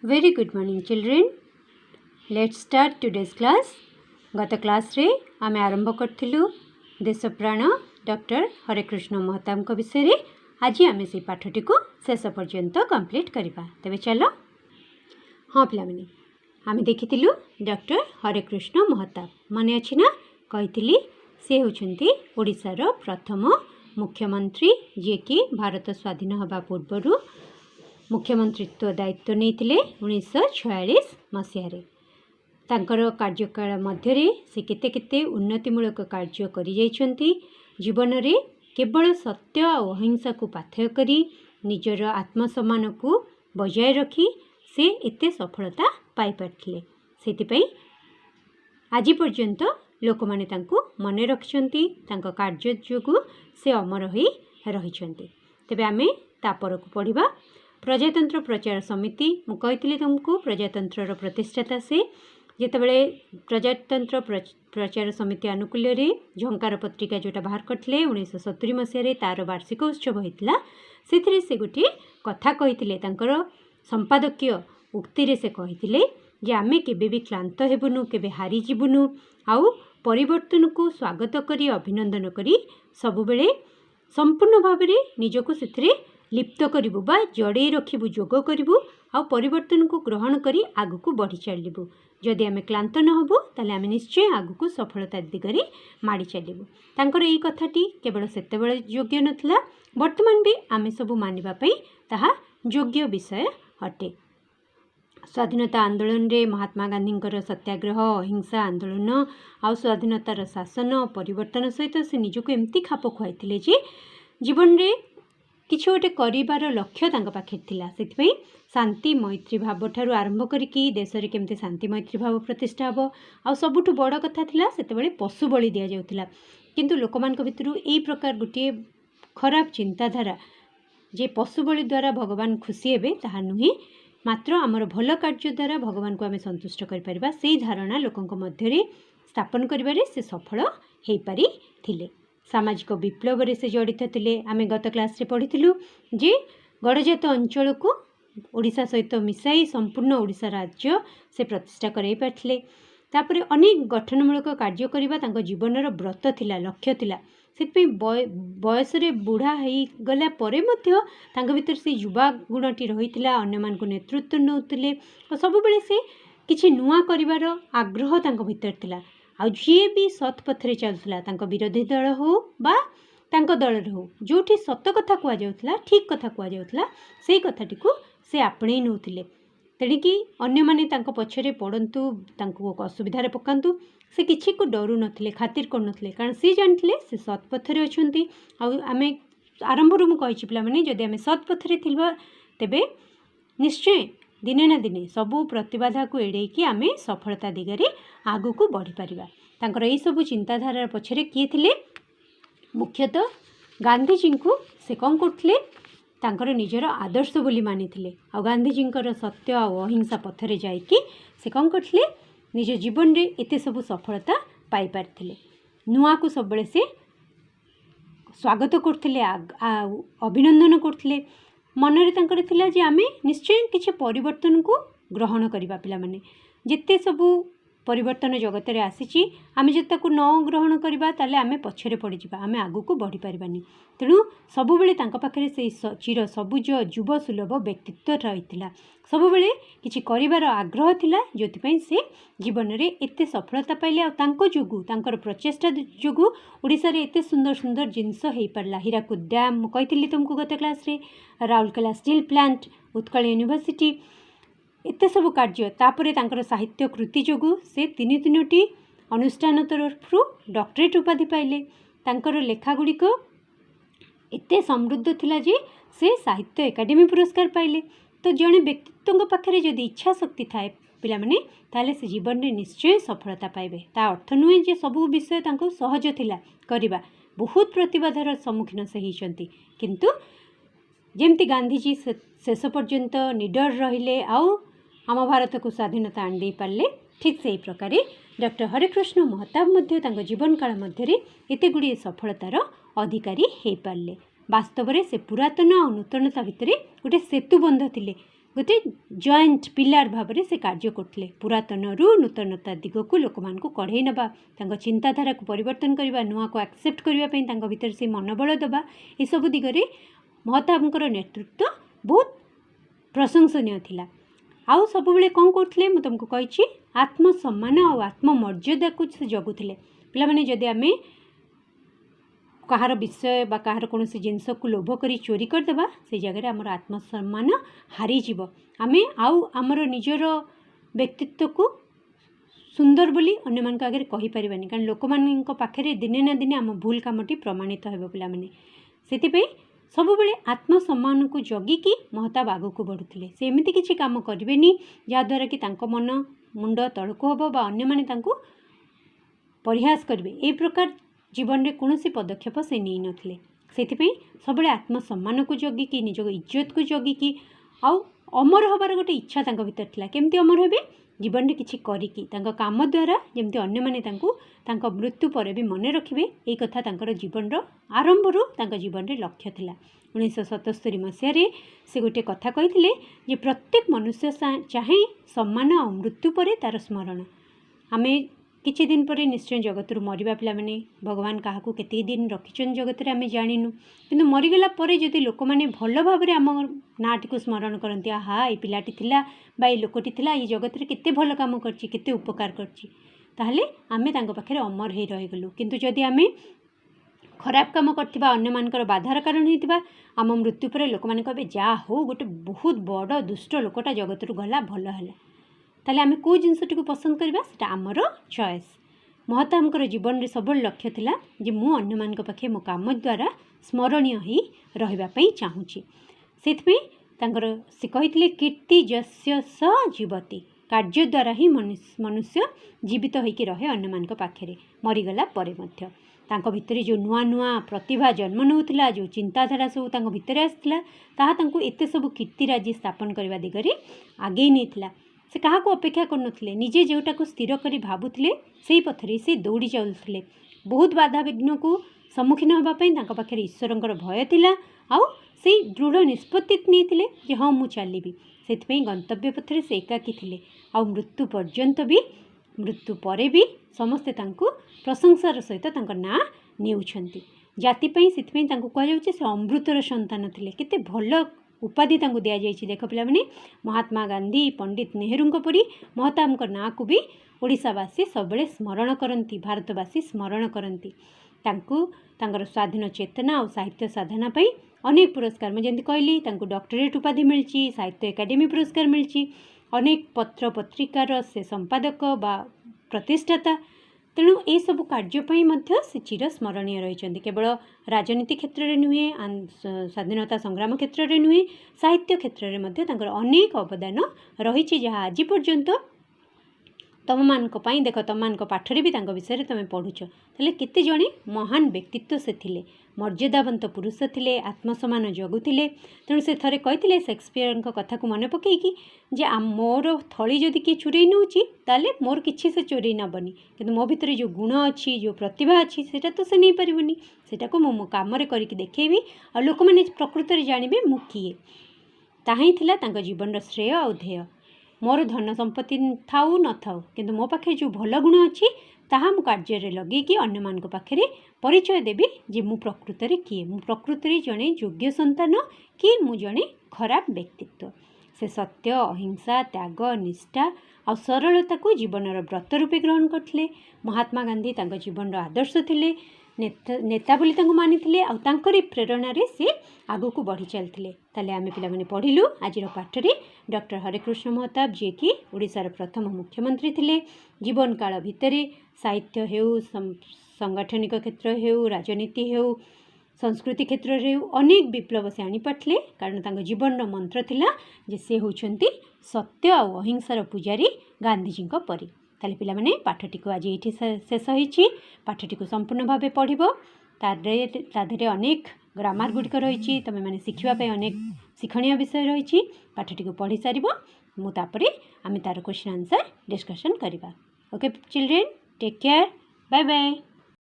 Very good morning children. Let's start today's class. गत class रे आमे आरंभ करथिलु देशप्राण डॉक्टर हरेकृष्ण महताब को विषय रे आज आमे से पाठटी को शेष पर्यंत कंप्लीट करिबा। तबे चलो हाँ पिला माने आमे देखिथिलु डॉक्टर हरेकृष्ण महताब माने अछि ना कहिथिली से होचंती ओडिसा रो प्रथम मुख्यमंत्री जे कि भारत स्वाधीन हबा पूर्वरु मुख्यमंत्रीत्व दायित्व नहीं 1946 मसीह तांकर कार्यकाल मध्य से केते केते उन्नतिमूलक कार्य करि जाइछंती। जीवन रे केवल सत्य और अहिंसा को पाथेय करी निजर आत्मसम्मान को बजाय रखी से एते सफलता पाई पारथिले। सेति आज पर्यंत लोक माने तांको मने रखिछंती। तांको कार्य जोगु से अमर होई रहिछंती। तबे आमे तापर को पढिबा। प्रजातंत्र प्रचार समिति मु कहितली तुमको प्रजातंत्र प्रतिष्ठाता से जितेबले प्रजातंत्र प्रचार समिति आनुकूल्य रे झंकार पत्रिका जोटा बाहर करथिले 1970 मसीह तार वार्षिक उत्सव होइतला। सेथिरे से गोटे कथा कहितले तांकर संपादकीय उक्ति रे से कहितले जे आमे केबे भी क्लांत हेबुनु केबे हारी जिबुनु आउ परिवर्तन को स्वागत करी अभिनंदन करी सब बेले संपूर्ण भाव में निजको सेथिरे लिप्त करिबु बा जड़े रखिबु जोग करिबु आ परिवर्तन को ग्रहण करी आगु को बढ़ी चलिबु। जदि आमे क्लांत न हबु ताले आमे निश्चय आगु को सफलता दिगरे माड़ी चलिबु। तांकर एई कथाटी केवल सेतेबेले योग्य नथला वर्तमान भी आमे सब मानिबा पई ताहा योग्य विषय हटे। स्वाधीनता आंदोलन रे महात्मा गांधी सत्याग्रह अहिंसा आंदोलन आ स्वाधीनतार शासन परिवर्तन सहित से निजको एमती खाप खुआइथिले जे जीवन रे किछि गोटे करिबार लक्ष्य तांक पाखे थिला। सेथिपई शांति मैत्री भाव ठारू आरंभ करिकी देश रे केमते शांति मैत्री भाव प्रतिष्ठा हबो आ सबुठु बड़ कथा थिला सेतेबेले पशु बलि दिया जाउथिला। किंतु लोकमानक भितरु एई प्रकार गोटे खराब चिंताधारा जे पशु बलि द्वारा भगवान खुशी हेबे ताहा नुहे मात्र आमर भल कार्य द्वारा भगवान को आमे संतुष्ट करि परिबा सेई धारणा लोकंक मध्यरे स्थापन करिबारे से सफल हेई पारि थिले। सामाजिक विप्लव रे से जड़ित थिले। आमे गत क्लास रे पढ़िथिलु जे गड़जात अंचल को ओडिशा सहित मिसाई संपूर्ण ओडिशा राज्य से प्रतिष्ठा कराई पारथिले। तापरे अनेक गठनमूलक कार्य करिबा तांको जीवनर व्रत थिला लक्ष्य थिला। सेतपई बयस रे बुढ़ा हेई गला परे मध्य तांको भितर से युवा गुणटी रहिथिला। अन्य मान को नेतृत्व नउथिले और सब बेले से किछि नुआ करिवार आग्रह तांको भितर थिला। आ जे भी सत पथरे चलुला तांको विरोधी दल हो बा तांको दल हो जोठी सत कथा कुआ जाउथला ठीक कथा कुआ जाउथला सेई कथाटी को से आपणे नउथिले। तेणिकी अन्य माने तांको पछरे पड़ंतु तांको असुविधा रे पकांतु से किछि को डरू नथिले खातिर कर नथिले कारण से जानथिले से सत पथरे अछंती। आ आमे आरंभ रु मु कहिछि पिला माने जदि आमे सत पथरे थिलबा तेबे निश्चय दिने ना दिने सबू प्रतिबाधा को एड़े कि आमे सफलता दिगरे आगु को बढ़ी परिबा। तांकर एई सबू चिंताधारा पछरे किए थिले मुख्यतः गांधीजी को से कौन करथिले तांकर निजर आदर्श बोली मानिथिले। आ गांधीजी सत्य और अहिंसा पथरे जाइकी से कौन करथिले निज जीवन रे एते सबू सफलता पाई पारथिले। नुआ को सब बेले से स्वागत करथिले अभिनंदन करथिले। मनरे तांकर थिला जे आमे निश्चय किछि परिवर्तन को ग्रहण करिबा। पिला माने जेते सबू परिवर्तन जगत रे आसीची आमे जे ताकू न ग्रहण करिबा ताले आमे पछरे पड़ी जिबा आमे आगु को बढ़ी परिबानी। तेणु सबु बेले तांका पाखरे से चिर सबुज युव सुलभ व्यक्तित्व रहिथिला। सबु बेले किछि करिवार आग्रह थिला जोति पई से जीवन रे एते सफलता पाइले। आ तांको जोगु तांकर प्रचेष्टा जोगु ओडिसा रे एते सुंदर सुंदर जिंस हेई परला। हीराकुद डैम मु कहितली तुमको गत क्लास रे Rourkela steel plant Utkal university एते सब कार्य तापरे तांकर साहित्य कृति जोगु से तीनोटी अनुष्ठान तरफ डॉक्टरेट उपाधि पाइले। तांकर लेखा गुड़िक एते समृद्ध थिला जे से साहित्य एकाडेमी पुरस्कार पाइले। तो जड़े व्यक्तित्व पाखे जदि इच्छा शक्ति थाए पिला माने ताले से जीवन रे निश्चय सफलता पाइबे। ता अर्थ नुहे जे सबु विषय तांको सहज थिला करिबा बहुत प्रतिबाधार सम्मुखीन से हिचंती। किंतु जेमती गांधीजी शेष पर्यंत निडर रहिले आउ आम भारत को स्वाधीनता आनी पारे ठीक से प्रकार डॉक्टर हरेकृष्ण महताब मध्य तांको जीवन काल मध्य एते गुड़ी सफलतार अधिकारी हो पारे। वास्तव में से पुरातन और नूतनता भितर गोटे सेतुबंध थिले गोटे जॉइंट पिलार भाव से कार्य करते पुरातन रु नूतनता दिग को लोक मान कढ़े ना चिंताधारा को परिवर्तन करने नुआ को एक्सेप्ट करने भीतर से मनोबल दबा ये सब दिगरे महताबंकर नेतृत्व बहुत प्रशंसनीय थिला। आउ सब बेले कौन करते मुझे तुमको कही आत्मसम्मान और आत्ममर्यादा को से जगुले पिला माने जदि आमे कहार विषय बा कहार कौन जिनस को लोभ करी चोरी करदेबा से जगह आमर आत्मसम्मान हारीजीव आमे आउ आमर निजर व्यक्तित्व को सुंदर बोली अन्य मान आगे कहि परिबानी कारण लोक मान पाखे दिने ना दिने आम भूल कामटी प्रमाणित हेबो पिला माने सेति सब बेले आत्मसम्मान को जगिकी महताब आग को बढ़ुले से एमती किसी काम करेनि जहाद्वारा कि मन मुंड तलक हम बा अन्य माने तांको परिहास करेंगे ए प्रकार जीवन में कौन पदक्षेप से नहीं नथिले से सब आत्मसम्मान को जगिकी निज इज्जत को जगिकी आउ अमर हबार गोटे इच्छा तांको भीतर थिला केमती अमर हेबे जीवन में किसी करिकी तांको काम द्वारा जमती अन्य माने तांको मृत्यु पर भी मन रखिबे ए कथा तांकर जीवन आरंभ रु तांको जीवन में लक्ष्य थिला। 1977 मसीह से गोटे कथा कही जे प्रत्येक मनुष्य चाहे सम्मान और मृत्यु पर तार स्मरण आमे किछि दिन पर निश्चय जगत मरिबा पिला माने भगवान क्या केते दिन रखिछन जगत रे आमे जानिनु किंतु मरिगला परे जदि लोक माने भल भाव रे आम नाटी को स्मरण करती आहा ये पिलाटी थिला बा ये लोकटी थिला ये जगत रे केते भल काम करछि केते उपकार करछि ताहले आमे तांको पाखरे अमर हे रहि गलु किंतु जदि आमे खराब काम करथिबा अन्य मानकर बाधार कारण हेतिबा आम मृत्यु पर लोक माने कहबे जा हो गोटे बहुत बड़ दुष्ट लोकटा जगत रु गला भल हला ताले आमे को जिनसटी को पसंद करबा सेटा आमर चॉइस। महताबंकर जीवन में सब लक्ष्य थिला जे मु अन्य मान पाखे मो काम द्वारा स्मरणीय ही रहिबा पई चाहूची सेथमे तांकर से कहितले कीर्ति जस्य स जीवती कार्य द्वारा ही मनुष्य जीवित होइके रहे अन्य मान पाखे मरीगला परे मध्य तांको भितरे जो नुआ नुआ प्रतिभा जन्म नौथिला जो चिंताधारा सब तांको भितरे आसथिला ताहा तांको एते सब कीर्तिराजी स्थापन करबा दिगरे आगे नेथिला से क्या अपेक्षा कर निजे जोटा को स्थिर कर भावुले से पथरे से दौड़ी जाऊे बहुत बाधा विघ्न को सम्मुखीन होगापी पाखे ईश्वर भय थिला आउ से दृढ़ निष्पत्ति नहीं हाँ मु चलि से गंतव्य पथरे से एकाकी थे आ मृत्यु पर्यंत भी मृत्यु पर भी समस्ते प्रशंसार सहित ना नेउछंती जातिपाई से कहुचे से अमृतर संतान थे केते भल उपाधि दि जाइए देख पिला माने महात्मा गांधी पंडित नेहरू परी महताबंकर ना को भी ओडिशावासी सबले स्मरण करती भारतवासी स्मरण करती स्वाधीन चेतना और साहित्य साधना पाई अनेक पुरस्कार मैं जमी कहली डॉक्टरेट उपाधि मिली साहित्य एकाडेमी पुरस्कार मिली अनेक पत्र पत्रिकार से संपादक बा प्रतिष्ठाता तेणु ये सब कार्यपाई से चिर स्मरणीय रही केवल राजनीति क्षेत्र में नुहे स्वाधीनता संग्राम क्षेत्र में नुहे साहित्य क्षेत्र में अनेक अवदान रही जहाँ आज पर्यंत तुम मान देख तुम मान पाठरे भी विषय तुम पढ़ुच तेल केते जणे महान व्यक्तित्व से थिले मर्यादावंत पुरुष थिले आत्मसम्मान जगुले तेणु से थरे कही शेक्सपियर कथा को मन पकईकि जे मोर थली जदि किए चोरी नौची ताले मोर किछि से चोरी नबनी किंतु मो भितर जो गुण अच्छी जो प्रतिभा अच्छी सेटा तो से नहीं पारिबनी सेटा को मो काम करके देखैबी आ लोक माने प्रकृत में जानबे मु किए ताही थिला तांको जीवन श्रेय और ध्येय मोर धन संपत्ति थाऊ न थाऊ किंतु मो पाखे जो भल गुण अच्छी ताहा मु कार्य लगे अन्य मान पाखे परिचय देवी जे मु प्रकृत में किए मु प्रकृत में जड़े योग्य संतान कि मु जड़े खराब व्यक्तित्व से सत्य अहिंसा त्याग निष्ठा और सरलता को जीवन व्रत रूपे ग्रहण करते महात्मा गांधी जीवन आदर्श थे नेता बोली मानी प्रेरणा से आग को बढ़ी चलते ताले आमे पिला माने पढ़िलु आज पाठरे डॉक्टर हरेकृष्ण महताब जी कि ओडिशार प्रथम मुख्यमंत्री थे जीवन काल भितर साहित्य हेउ सांगठनिक क्षेत्र हेउ राजनीति हेउ संस्कृति क्षेत्र रे अनेक विप्लव से आनी पाठले कारण जीवन मंत्र थिला जे से होचंती सत्य और अहिंसार पुजारी गांधीजी परी ताले पिला माने पाठटी को आज ये शेष होईछि पाठटी को संपूर्ण भाव पढ़िबो ताधरे अनेक ग्रामर गुड़िक रही तुम मैंने शिखापी अनेक शिक्षणीय विषय रही पाठटी को पढ़ी सार मुझे आम तार क्वेश्चन आंसर डिस्कशन करवा okay children take care bye bye.